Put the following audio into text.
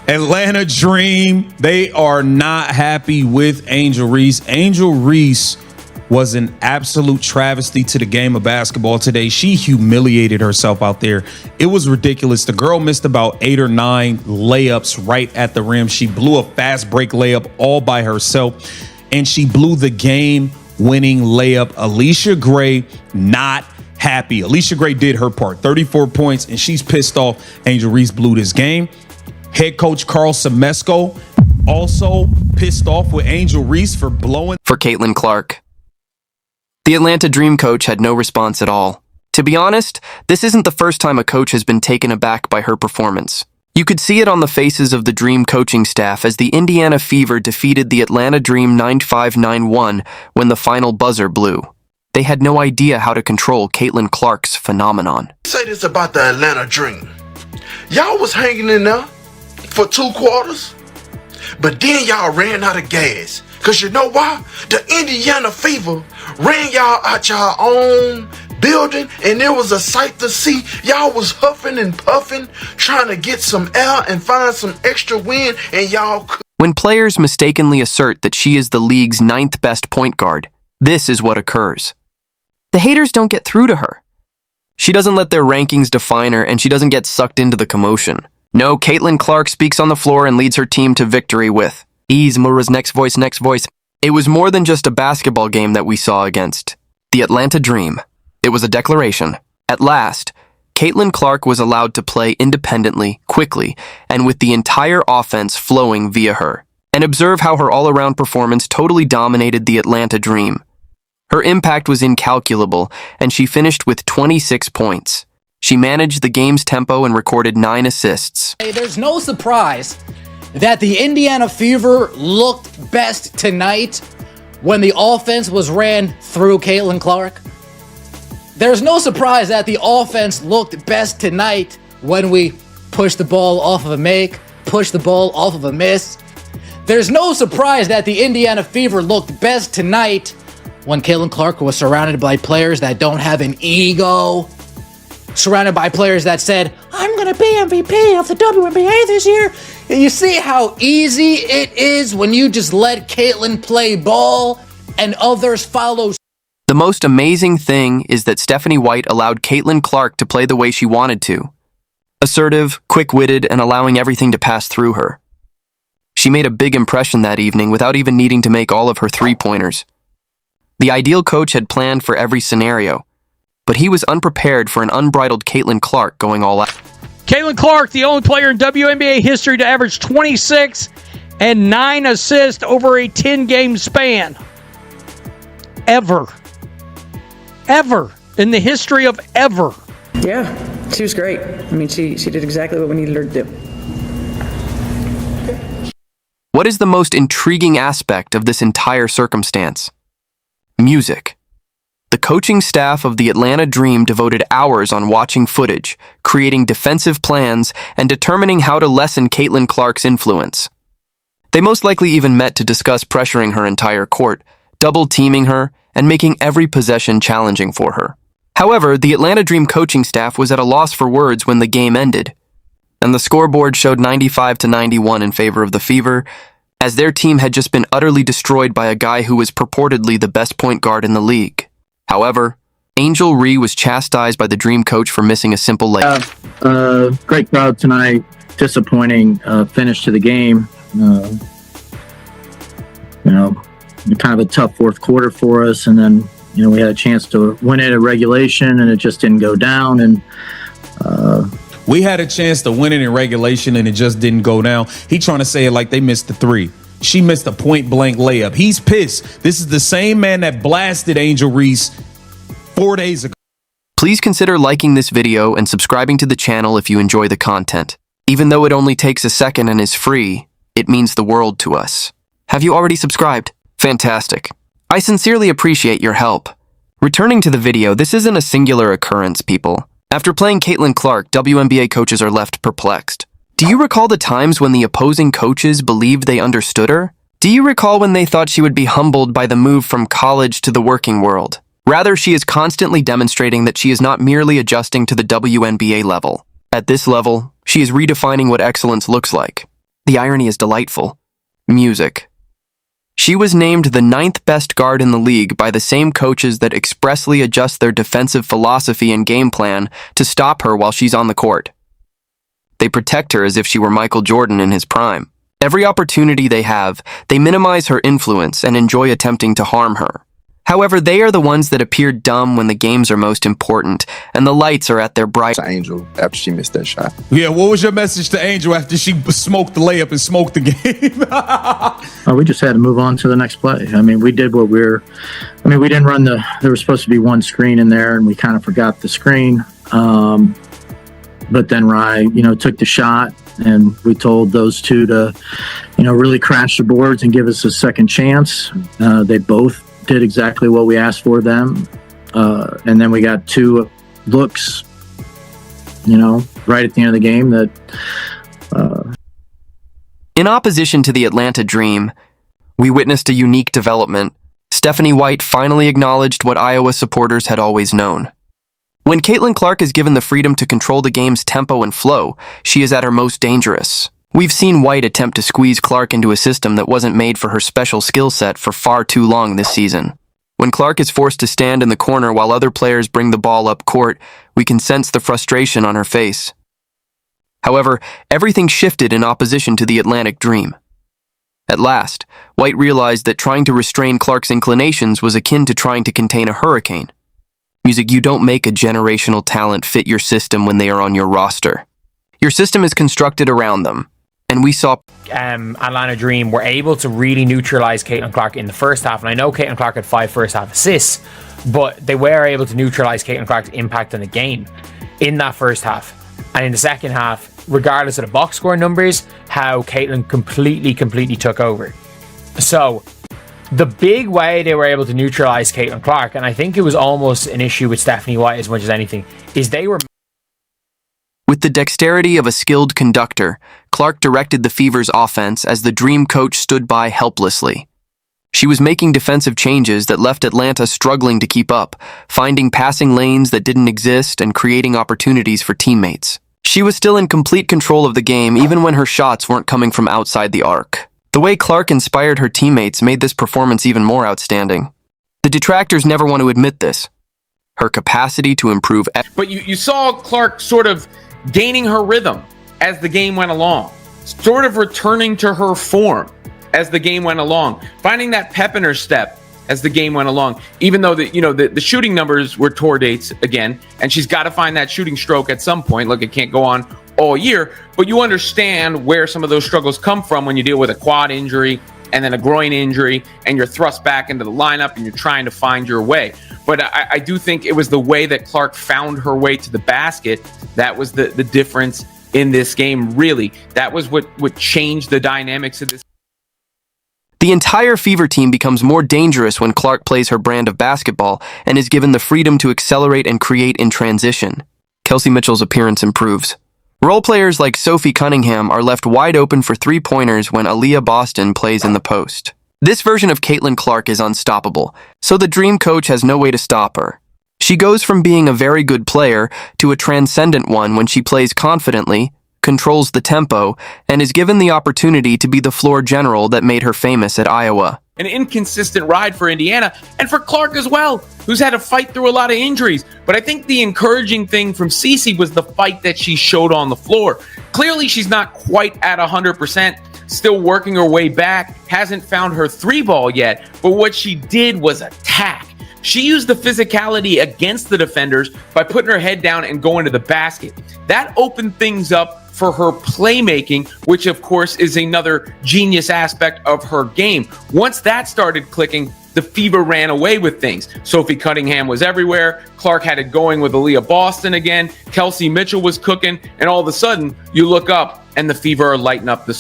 Atlanta Dream, they are not happy with Angel Reese. Angel Reese was an absolute travesty to the game of basketball today. She humiliated herself out there. It was ridiculous. The girl missed about 8 or 9 layups right at the rim. She blew a fast break layup all by herself, and she blew the game-winning layup. Alicia Gray, not happy. Alicia Gray did her part, 34 points, and she's pissed off. Angel Reese blew this game. Head coach Carl Semesco also pissed off with Angel Reese for blowing. For Caitlin Clark, the Atlanta Dream coach had no response at all. To be honest, this isn't the first time a coach has been taken aback by her performance. You could see it on the faces of the Dream coaching staff as the Indiana Fever defeated the Atlanta Dream 9-5-9-1 when the final buzzer blew. They had no idea how to control Caitlin Clark's phenomenon. Say this about the Atlanta Dream. Y'all was hanging in there for 2 quarters, but then y'all ran out of gas. Cause you know why? The Indiana Fever ran y'all out y'all own building, and it was a sight to see. Y'all was huffing and puffing, trying to get some air and find some extra wind, and y'all. When players mistakenly assert that she is the league's 9th best point guard, this is what occurs. The haters don't get through to her. She doesn't let their rankings define her, and she doesn't get sucked into the commotion. No, Caitlin Clark speaks on the floor and leads her team to victory with ease. Mura's next voice. It was more than just a basketball game that we saw against the Atlanta Dream. It was a declaration. At last, Caitlin Clark was allowed to play independently, quickly, and with the entire offense flowing via her. And observe how her all-around performance totally dominated the Atlanta Dream. Her impact was incalculable, and she finished with 26 points. She managed the game's tempo and recorded 9 assists. Hey, there's no surprise that the Indiana Fever looked best tonight when the offense was ran through Caitlin Clark. There's no surprise that the offense looked best tonight when we pushed the ball off of a make, pushed the ball off of a miss. There's no surprise that the Indiana Fever looked best tonight when Caitlin Clark was surrounded by players that don't have an ego, surrounded by players that said, I'm going to be MVP of the WNBA this year. You see how easy it is when you just let Caitlin play ball and others follow. The most amazing thing is that Stephanie White allowed Caitlin Clark to play the way she wanted to. Assertive, quick-witted, and allowing everything to pass through her. She made a big impression that evening without even needing to make all of her three-pointers. The ideal coach had planned for every scenario, but he was unprepared for an unbridled Caitlin Clark going all out. Caitlin Clark, the only player in WNBA history to average 26 and 9 assists over a 10-game span. Ever in the history of ever. Yeah, she was great. I mean, she did exactly what we needed her to do. What is the most intriguing aspect of this entire circumstance? Music. The coaching staff of the Atlanta Dream devoted hours on watching footage, creating defensive plans, and determining how to lessen Caitlin Clark's influence. They most likely even met to discuss pressuring her entire court, double-teaming her, and making every possession challenging for her. However, the Atlanta Dream coaching staff was at a loss for words when the game ended, and the scoreboard showed 95-91 in favor of the Fever, as their team had just been utterly destroyed by a guy who was purportedly the best point guard in the league. However, Angel Reese was chastised by the Dream coach for missing a simple layup. Great crowd tonight. Disappointing finish to the game. Kind of a tough fourth quarter for us, and then we had a chance to win it at regulation, and it just didn't go down. And we had a chance to win it in regulation, and it just didn't go down. He trying to say it like they missed the 3. She missed a point-blank layup. He's pissed. This is the same man that blasted Angel Reese 4 days ago. Please consider liking this video and subscribing to the channel if you enjoy the content. Even though it only takes a second and is free, it means the world to us. Have you already subscribed? Fantastic. I sincerely appreciate your help. Returning to the video, this isn't a singular occurrence, people. After playing Caitlin Clark, WNBA coaches are left perplexed. Do you recall the times when the opposing coaches believed they understood her? Do you recall when they thought she would be humbled by the move from college to the working world? Rather, she is constantly demonstrating that she is not merely adjusting to the WNBA level. At this level, she is redefining what excellence looks like. The irony is delightful. Music. She was named the 9th best guard in the league by the same coaches that expressly adjust their defensive philosophy and game plan to stop her while she's on the court. They protect her as if she were Michael Jordan in his prime. Every opportunity they have, they minimize her influence and enjoy attempting to harm her. However, they are the ones that appear dumb when the games are most important and the lights are at their bright. Angel after she missed that shot. Yeah, what was your message to Angel after she smoked the layup and smoked the game? We just had to move on to the next play. I mean, we did what we didn't run there was supposed to be one screen in there, and we kind of forgot the screen. But then Rye, took the shot, and we told those two to, really crash the boards and give us a second chance. They both did exactly what we asked for them. And then we got two looks, right at the end of the game that... In opposition to the Atlanta Dream, we witnessed a unique development. Stephanie White finally acknowledged what Iowa supporters had always known. When Caitlin Clark is given the freedom to control the game's tempo and flow, she is at her most dangerous. We've seen White attempt to squeeze Clark into a system that wasn't made for her special skill set for far too long this season. When Clark is forced to stand in the corner while other players bring the ball up court, we can sense the frustration on her face. However, everything shifted in opposition to the Atlantic Dream. At last, White realized that trying to restrain Clark's inclinations was akin to trying to contain a hurricane. Music, you don't make a generational talent fit your system when they are on your roster. Your system is constructed around them. And we saw Atlanta Dream were able to really neutralize Caitlin Clark in the first half. And I know Caitlin Clark had 5 first half assists, but they were able to neutralize Caitlin Clark's impact on the game in that first half. And in the second half, regardless of the box score numbers, how Caitlin completely took over. So the big way they were able to neutralize Caitlin Clark, and I think it was almost an issue with Stephanie White as much as anything, is they were... With the dexterity of a skilled conductor, Clark directed the Fever's offense as the Dream coach stood by helplessly. She was making defensive changes that left Atlanta struggling to keep up, finding passing lanes that didn't exist and creating opportunities for teammates. She was still in complete control of the game even when her shots weren't coming from outside the arc. The way Clark inspired her teammates made this performance even more outstanding. The detractors never want to admit this. Her capacity to improve... But you saw Clark sort of gaining her rhythm as the game went along, sort of returning to her form as the game went along, finding that pep in her step as the game went along, even though the shooting numbers were tour dates again, and she's got to find that shooting stroke at some point. Look, it can't go on all year, but you understand where some of those struggles come from when you deal with a quad injury and then a groin injury, and you're thrust back into the lineup and you're trying to find your way. But I do think it was the way that Clark found her way to the basket that was the difference in this game, really. That was what changed the dynamics of this. The entire Fever team becomes more dangerous when Clark plays her brand of basketball and is given the freedom to accelerate and create in transition. Kelsey Mitchell's appearance improves. Role players like Sophie Cunningham are left wide open for three-pointers when Aaliyah Boston plays in the post. This version of Caitlin Clark is unstoppable, so the Dream coach has no way to stop her. She goes from being a very good player to a transcendent one when she plays confidently, controls the tempo, and is given the opportunity to be the floor general that made her famous at Iowa. An inconsistent ride for Indiana, and for Clark as well, who's had to fight through a lot of injuries. But I think the encouraging thing from Cece was the fight that she showed on the floor. Clearly, she's not quite at 100%, still working her way back, hasn't found her three ball yet, but what she did was attack. She used the physicality against the defenders by putting her head down and going to the basket. That opened things up for her playmaking, which of course is another genius aspect of her game. Once that started clicking, the Fever ran away with things. Sophie Cunningham was everywhere. Clark had it going with Aaliyah Boston again. Kelsey Mitchell was cooking. And all of a sudden, you look up and the Fever are lighting up the